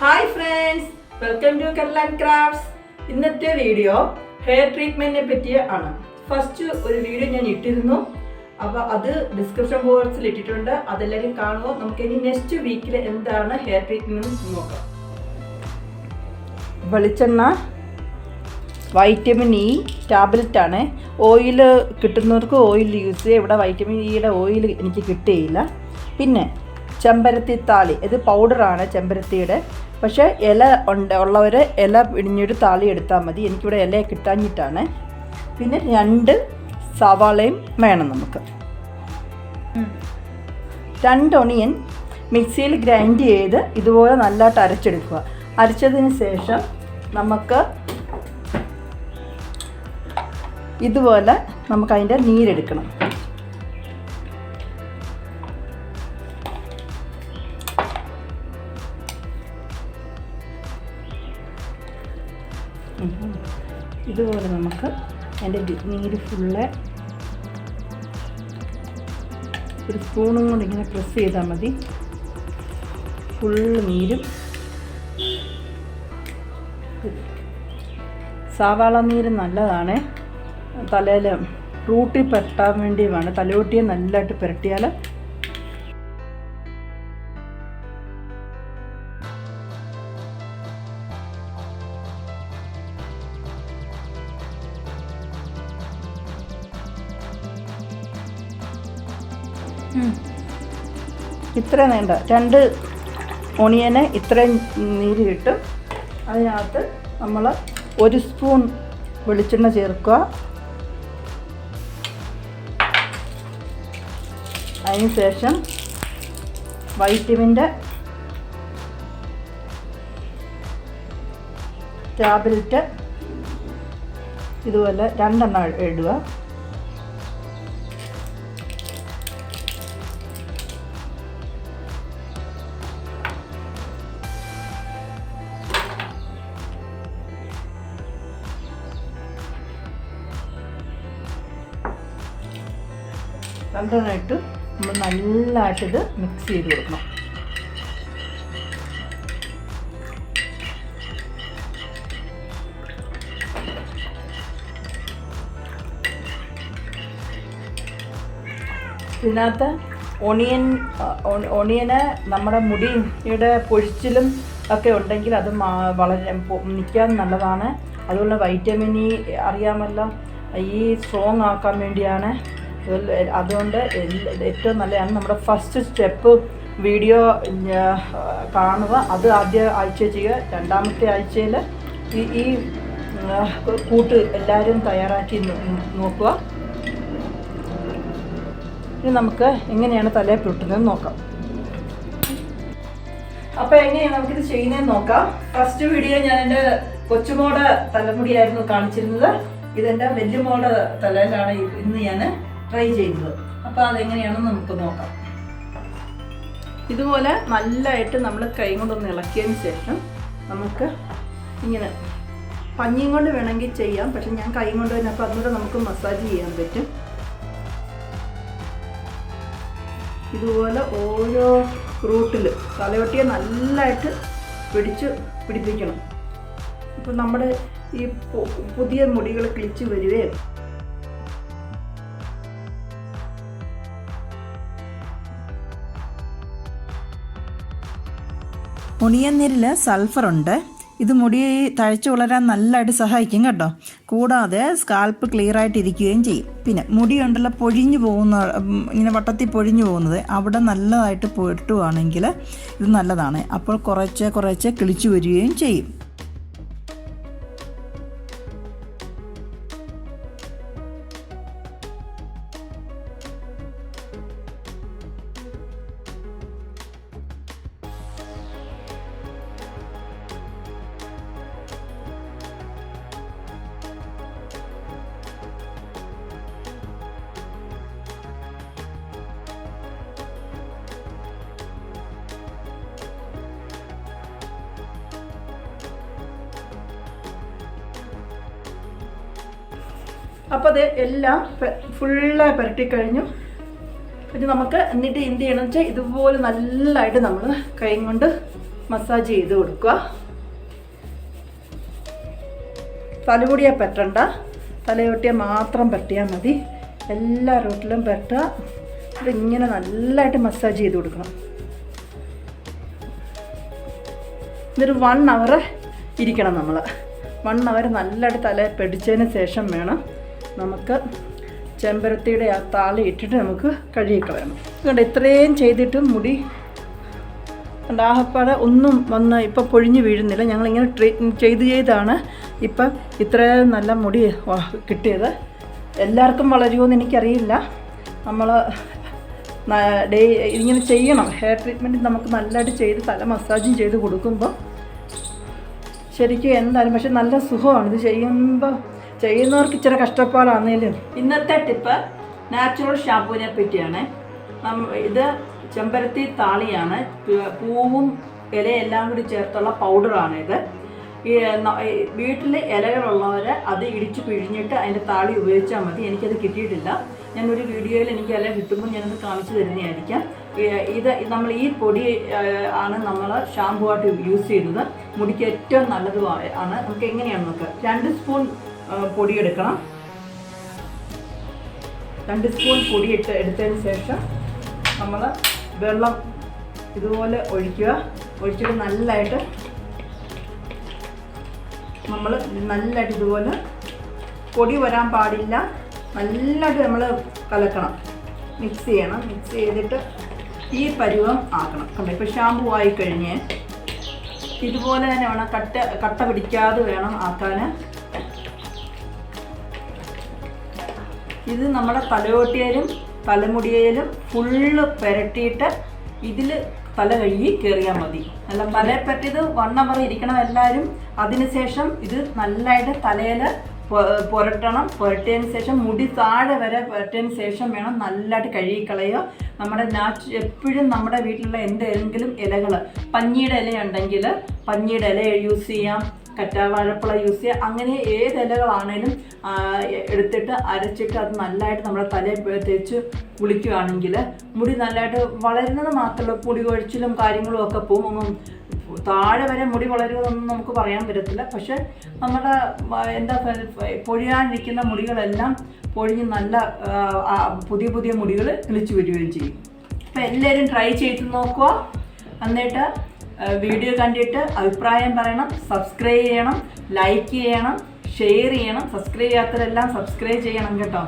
Hi friends, welcome to Kerlan crafts. ഇന്നത്തെ video hair ട്രീറ്റ്മെന്റിനെ പറ്റി ആണ്. ഫസ്റ്റ് ഒരു വീഡിയോ ഞാൻ ഇട്ടിരുന്നു, അപ്പോൾ അത് ഡിസ്ക്രിപ്ഷൻ ബോക്സിൽ ഇട്ടിട്ടുണ്ട്. അതെല്ലാവരും കാണുക. നമുക്ക് ഇനി നെക്സ്റ്റ് വീക്കിൽ എന്താണ് ഹെയർ ട്രീറ്റ്മെന്റ് നോക്കാം. വെളിച്ചെണ്ണ, വൈറ്റമിൻ ഇ ടാബ്ലറ്റ് ആണ്. ഓയിൽ കിട്ടുന്നവർക്ക് ഓയിൽ യൂസ് ചെയ്യുക. ഇവിടെ വൈറ്റമിൻ ഇയുടെ ഓയിൽ എനിക്ക് കിട്ടിയില്ല. പിന്നെ ചെമ്പരത്തി താളി, ഇത് പൗഡറാണ് ചെമ്പരത്തിയുടെ. പക്ഷേ ഇല ഉള്ളവർ ഇല പിടിഞ്ഞൊരു താളി എടുത്താൽ മതി. എനിക്കിവിടെ ഇല കിട്ടാഞ്ഞിട്ടാണ്. പിന്നെ 2 സവാളയും വേണം നമുക്ക്. 2 ഒണിയൻ മിക്സിയിൽ ഗ്രൈൻഡ് ചെയ്ത് ഇതുപോലെ നല്ലതായിട്ട് അരച്ചെടുക്കുക. അരച്ചതിന് ശേഷം നമുക്ക് ഇതുപോലെ നമുക്കതിൻ്റെ നീരെടുക്കണം. ഇതുപോലെ നമുക്ക് അതിൻ്റെ നീര് ഫുള്ള് ഒരു സ്പൂണും കൊണ്ട് ഇങ്ങനെ പ്രസ് ചെയ്താൽ മതി. ഫുള്ള് നീരും. സവാള നീര് നല്ലതാണ്. തലയിൽ റൂട്ടിൽ പുരട്ടാൻ വേണ്ടിയുമാണ്. തലയോട്ടിയെ നല്ലതായിട്ട് പുരട്ടിയാൽ ഇത്ര വേണ്ട. 2 ഒണിയന് ഇത്രയും നീര് കിട്ടും. അതിനകത്ത് നമ്മൾ 1 സ്പൂൺ വെളിച്ചെണ്ണ ചേർക്കുക. അതിന് ശേഷം വൈറ്റമിൻ്റെ ടാബ്ലറ്റ് ഇതുപോലെ 2 എണ്ണം ഇടുക. രണ്ടെണ്ണമായിട്ട് നമ്മൾ നല്ലതായിട്ടിത് മിക്സ് ചെയ്ത് കൊടുക്കണം. ഇതിനകത്ത് ഒണിയന് നമ്മുടെ മുടിയുടെ പൊഴിച്ചിലും ഒക്കെ ഉണ്ടെങ്കിൽ അത് വളരെ നിൽക്കാൻ നല്ലതാണ്. അതുപോലെ വൈറ്റമിൻ ഇ അറിയാമല്ലോ, ഈ സ്ട്രോങ് ആക്കാൻ വേണ്ടിയാണ്. അതുകൊണ്ട് ഏറ്റവും നല്ലതാണ്. നമ്മുടെ ഫസ്റ്റ് സ്റ്റെപ്പ് വീഡിയോ കാണുക. അത് ആദ്യ ആഴ്ച ചെയ്യുക. 2ാമത്തെ ആഴ്ചയിൽ ഈ കൂട്ട് എല്ലാവരും തയ്യാറാക്കി നോക്കുക. ഇനി നമുക്ക് എങ്ങനെയാണ് തലയിൽ പുരട്ടുന്നത് നോക്കാം. അപ്പോൾ എങ്ങനെയാണ് നമുക്കിത് ചെയ്യുന്നതെന്ന് നോക്കാം. ഫസ്റ്റ് വീഡിയോ ഞാൻ എൻ്റെ കൊച്ചുമോടെ തലമുടിയായിരുന്നു കാണിച്ചിരുന്നത്. ഇതെൻ്റെ വലിയമോടെ തലയിലാണ് ഇന്ന് ഞാൻ ട്രൈ ചെയ്യുന്നത്. അപ്പോൾ അതെങ്ങനെയാണെന്ന് നമുക്ക് നോക്കാം. ഇതുപോലെ നല്ലതായിട്ട് നമ്മൾ കൈ കൊണ്ടൊന്ന് ഇളക്കിയതിന് ശേഷം നമുക്ക് ഇങ്ങനെ പഞ്ഞിയും കൊണ്ട് വേണമെങ്കിൽ ചെയ്യാം. പക്ഷെ ഞാൻ കൈ കൊണ്ട് തന്നെ, അപ്പോൾ അതുകൂടെ നമുക്ക് മസാജ് ചെയ്യാൻ പറ്റും. ഇതുപോലെ ഓരോ റൂട്ടിൽ തലയൊട്ടിയെ നല്ലതായിട്ട് പിടിപ്പിക്കണം. അപ്പോൾ നമ്മുടെ ഈ പുതിയ മുടികൾ കിളിച്ച് വരികയും ഒണിയൻ നീരിൽ സൾഫറുണ്ട്. ഇത് മുടി തഴച്ചു വളരാൻ നല്ലതായിട്ട് സഹായിക്കും കേട്ടോ. കൂടാതെ സ്കാൽപ്പ് ക്ലിയർ ആയിട്ടിരിക്കുകയും ചെയ്യും. പിന്നെ മുടിയുണ്ടല്ലോ പൊഴിഞ്ഞു പോകുന്ന, ഇങ്ങനെ വട്ടത്തിൽ പൊഴിഞ്ഞു പോകുന്നത്, അവിടെ നല്ലതായിട്ട് പുരട്ടുകയാണെങ്കിൽ ഇത് നല്ലതാണ്. അപ്പോൾ കുറച്ച് കിളിച്ചു വരികയും ചെയ്യും. അപ്പോൾ അത് എല്ലാം ഫുള്ളായി പുരട്ടിക്കഴിഞ്ഞു. ഇത് നമുക്ക് എന്നിട്ട് എന്ത് ചെയ്യണമെന്ന് വെച്ചാൽ ഇതുപോലെ നല്ലതായിട്ട് നമ്മൾ കൈ കൊണ്ട് മസാജ് ചെയ്ത് കൊടുക്കുക. തലമുടിയെ പറ്റണ്ട, തലയൊട്ടിയെ മാത്രം പറ്റിയാൽ മതി. എല്ലാ റൂട്ടിലും പറ്റുക. ഇതിങ്ങനെ നല്ലതായിട്ട് മസാജ് ചെയ്ത് കൊടുക്കണം. ഇതൊരു 1 hour ഇരിക്കണം. നമ്മൾ 1 hour നല്ലതായിട്ട് തല പിടിച്ചതിന് ശേഷം വേണം നമുക്ക് ചെമ്പരത്തിയുടെ ആ താളി ഇട്ടിട്ട് നമുക്ക് കഴുകിക്കളയണം. അതുകൊണ്ട് ഇത്രയും ചെയ്തിട്ട് മുടി ആഹപ്പാടെ ഒന്നും വന്ന് ഇപ്പം പൊഴിഞ്ഞ് വീഴുന്നില്ല. ഞങ്ങളിങ്ങനെ ചെയ്താണ് ഇപ്പം ഇത്രയും നല്ല മുടി കിട്ടിയത്. എല്ലാവർക്കും വളരുമോയെന്ന് എനിക്കറിയില്ല. നമ്മൾ ഇങ്ങനെ ചെയ്യണം. ഹെയർ ട്രീറ്റ്മെൻറ്റ് നമുക്ക് നല്ലതായിട്ട് ചെയ്ത് തല മസാജും ചെയ്ത് കൊടുക്കുമ്പോൾ ശരിക്കും എന്തായാലും പക്ഷെ നല്ല സുഖമാണ് ഇത് ചെയ്യുമ്പോൾ. ചെയ്യുന്നവർക്ക് ഇച്ചിരി കഷ്ടപ്പാടാണെങ്കിലും. ഇന്നത്തെ ടിപ്പ് നാച്ചുറൽ ഷാമ്പൂവിനെ പറ്റിയാണ്. ഇത് ചെമ്പരത്തി താളിയാണ്. പൂവും ഇലയെല്ലാം കൂടി ചേർത്തുള്ള പൗഡറാണ് ഇത്. വീട്ടിൽ ഇലകളുള്ളവർ അത് ഇടിച്ച് പിഴിഞ്ഞിട്ട് അതിൻ്റെ താളി ഉപയോഗിച്ചാൽ മതി. എനിക്കത് കിട്ടിയിട്ടില്ല. ഞാനൊരു വീഡിയോയിൽ എനിക്ക് ഇല കിട്ടുമ്പോൾ ഞാനത് കാണിച്ചു തരുന്നതായിരിക്കാം. ഇത് നമ്മൾ ഈ പൊടി ആണ് നമ്മൾ ഷാമ്പൂ ആയിട്ട് യൂസ് ചെയ്യുന്നത്. മുടിക്ക് ഏറ്റവും നല്ലതുമാണ്. നമുക്ക് എങ്ങനെയാണ് നോക്കുക. 2 സ്പൂൺ പൊടി എടുക്കണം. 2 സ്പൂൺ പൊടി എടുത്തതിന് ശേഷം നമ്മൾ വെള്ളം ഇതുപോലെ ഒഴിക്കുക. ഒഴിച്ചിട്ട് നല്ലതായിട്ട് ഇതുപോലെ പൊടി വരാൻ പാടില്ല. നല്ലതായിട്ട് നമ്മൾ കലക്കണം, മിക്സ് ചെയ്യണം. മിക്സ് ചെയ്തിട്ട് ഈ പരുവം ആക്കണം. കണ്ടോ, ഇപ്പോൾ ഷാമ്പൂ ആയിക്കഴിഞ്ഞ് ഇതുപോലെ തന്നെ വേണം. കട്ട പിടിക്കാതെ വേണം ആക്കാൻ. ഇത് നമ്മുടെ തലയോട്ടിയിലും തലമുടിയിലും ഫുള്ള് പുരട്ടിയിട്ട് ഇതിൽ തല കഴുകി കയറിയാൽ മതി. അല്ല, തലയെ പറ്റിയത് 1 hour ഇരിക്കണം എല്ലാവരും. അതിനുശേഷം ഇത് നല്ലതായിട്ട് തലയിൽ പുരട്ടണം. പുരട്ടിയതിന് ശേഷം മുടി താഴെ വരെ പുരട്ടിയതിന് ശേഷം വേണം നല്ലതായിട്ട് കഴുകിക്കളയുക. നമ്മുടെ എപ്പോഴും നമ്മുടെ വീട്ടിലുള്ള എന്തെങ്കിലും ഇലകൾ, പഞ്ഞിയുടെ ഇലയുണ്ടെങ്കിൽ പഞ്ഞിയുടെ ഇല യൂസ് ചെയ്യാം, കറ്റാവാഴപ്പള യൂസ് ചെയ്യുക. അങ്ങനെ ഏത് ഇലകളാണേലും എടുത്തിട്ട് അരച്ചിട്ട് അത് നല്ലതായിട്ട് നമ്മുടെ തലയിൽ തേച്ച് കുളിക്കുകയാണെങ്കിൽ മുടി നല്ലതായിട്ട് വളരുന്നത് മാത്രമല്ല, മുടി കൊഴിച്ചിലും കാര്യങ്ങളും ഒക്കെ പോകും. താഴെ വരെ മുടി വളരുമെന്നൊന്നും നമുക്ക് പറയാൻ പറ്റത്തില്ല. പക്ഷെ നമ്മുടെ പൊഴിയാനിരിക്കുന്ന മുടികളെല്ലാം പൊഴിഞ്ഞ് നല്ല പുതിയ മുടികൾ കിളിച്ചു വരികയും ചെയ്യും. അപ്പം എല്ലാവരും ട്രൈ ചെയ്ത് നോക്കുക. എന്നിട്ട് വീഡിയോ കണ്ടിട്ട് അഭിപ്രായം പറയണം. സബ്സ്ക്രൈബ് ചെയ്യണം, ലൈക്ക് ചെയ്യണം, ഷെയർ ചെയ്യണം. സബ്സ്ക്രൈബ് ചെയ്യാത്തവരെല്ലാം സബ്സ്ക്രൈബ് ചെയ്യണം കേട്ടോ.